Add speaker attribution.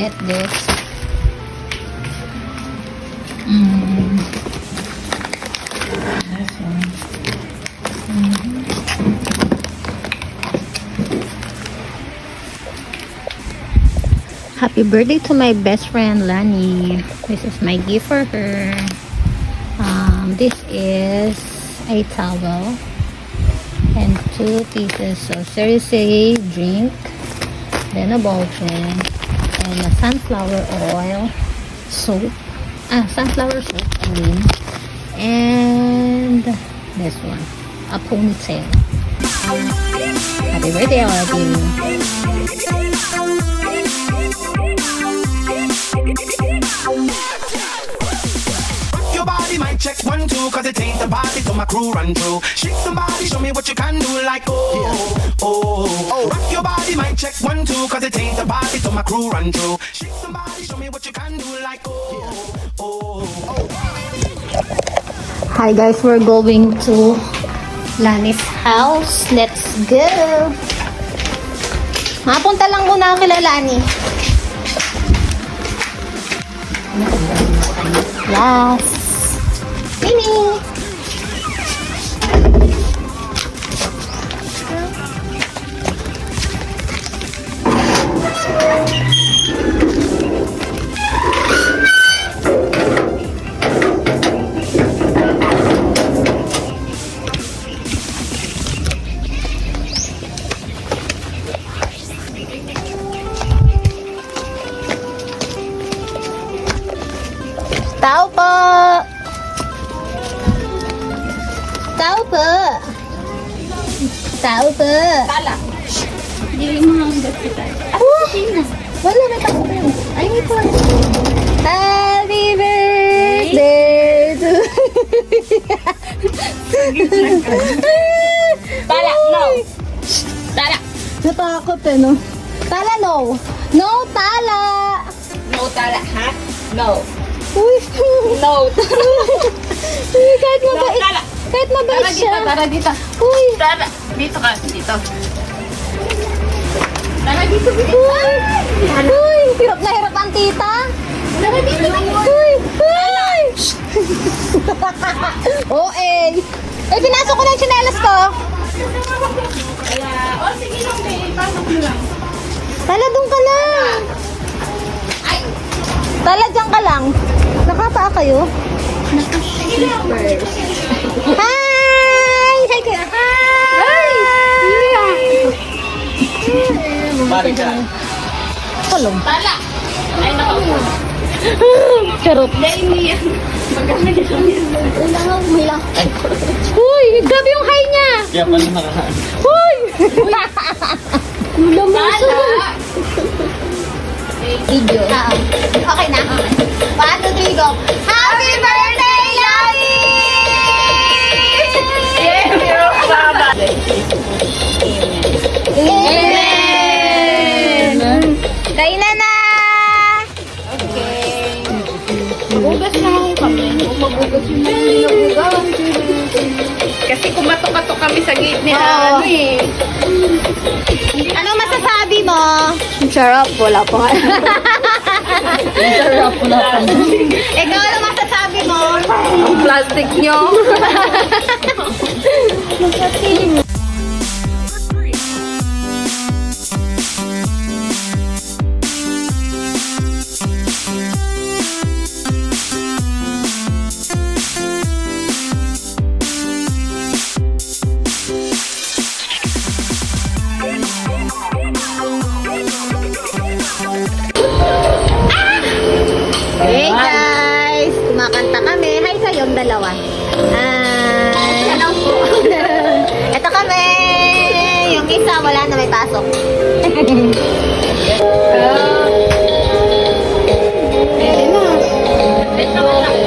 Speaker 1: get this. This one. Happy birthday to my best friend Lani. This is my gift for her. This is a towel and 2 pieces of Cerise drink, then a ball pen, and a sunflower oil soap. Sunflower soap, I mean. And this one, a ponytail. Happy birthday, all of you.
Speaker 2: Your body might check 1, 2, cause it ain't the party till my crew run through. Shake somebody, show me what you can do, like oh. Rock your body might check 1, 2, cause it ain't the party till my crew run through. Shake somebody, show me what you can do, like oh.
Speaker 1: Hi guys, we're going to Lani's house. Let's go! Mapunta lang muna ako kila Lani. Yes! Mimi! Tao po! Tao po! Tao po!
Speaker 3: Tala. Hindi mo nga ang gaspital.
Speaker 1: Wala, may tao po. Ay, may po. Happy birthday to
Speaker 3: Tala, no. Tala.
Speaker 1: Natakot eh, no? Tala, no. No, tala.
Speaker 3: No tala, ha? No.
Speaker 1: Uy.
Speaker 3: No.
Speaker 1: Kahit mabait.
Speaker 3: Tala.
Speaker 1: Kahit mabait siya.
Speaker 3: Tara dito.
Speaker 1: Uy.
Speaker 3: Tara. Dito ka. Dito. Tara dito.
Speaker 1: Uy. Uy. Hirap na hirap ang tita.
Speaker 3: Tara dito.
Speaker 1: Uy. Uy. O.A. Eh, pinasok ko na yung tsinelas ko.
Speaker 3: Kaya, sige lang, babe. Pasok mo lang.
Speaker 1: Tala, doon ka lang.
Speaker 3: Ay.
Speaker 1: Tala, dyan ka lang. Nakapaa kayo?
Speaker 3: Sige lang.
Speaker 1: Hi! Hi kayo. Hi!
Speaker 2: Bari ka.
Speaker 1: Tulong.
Speaker 3: Tala. Ay, nakaupo.
Speaker 1: Charot.
Speaker 3: Hindi yan. Magkakagin lang yan.
Speaker 1: Mila. Uy, grabe yung high niya.
Speaker 2: Yeah, paano nakahaan?
Speaker 1: Uy!
Speaker 3: Tala.
Speaker 1: Video. Okay na. 1, 2, 3, go. Happy birthday, Lani! Amen! Kainan na!
Speaker 3: Magugas na ako kami. Magugas yun na yung kasi kumatok-katok kami sa gate nila.
Speaker 1: Oo.
Speaker 3: Ano eh.
Speaker 1: Ano masasabi mo?
Speaker 3: Sarap. Wala pa.
Speaker 1: Sarap na. Ikaw, ano masasabi mo?
Speaker 3: Ang plastic nyo.
Speaker 1: Hey guys! Kumakanta kami. Hi kayong dalawa. Hi!
Speaker 3: Hello po.
Speaker 1: Ito kami! Yung isa wala na may pasok.
Speaker 3: Pwede na. Ito na lang.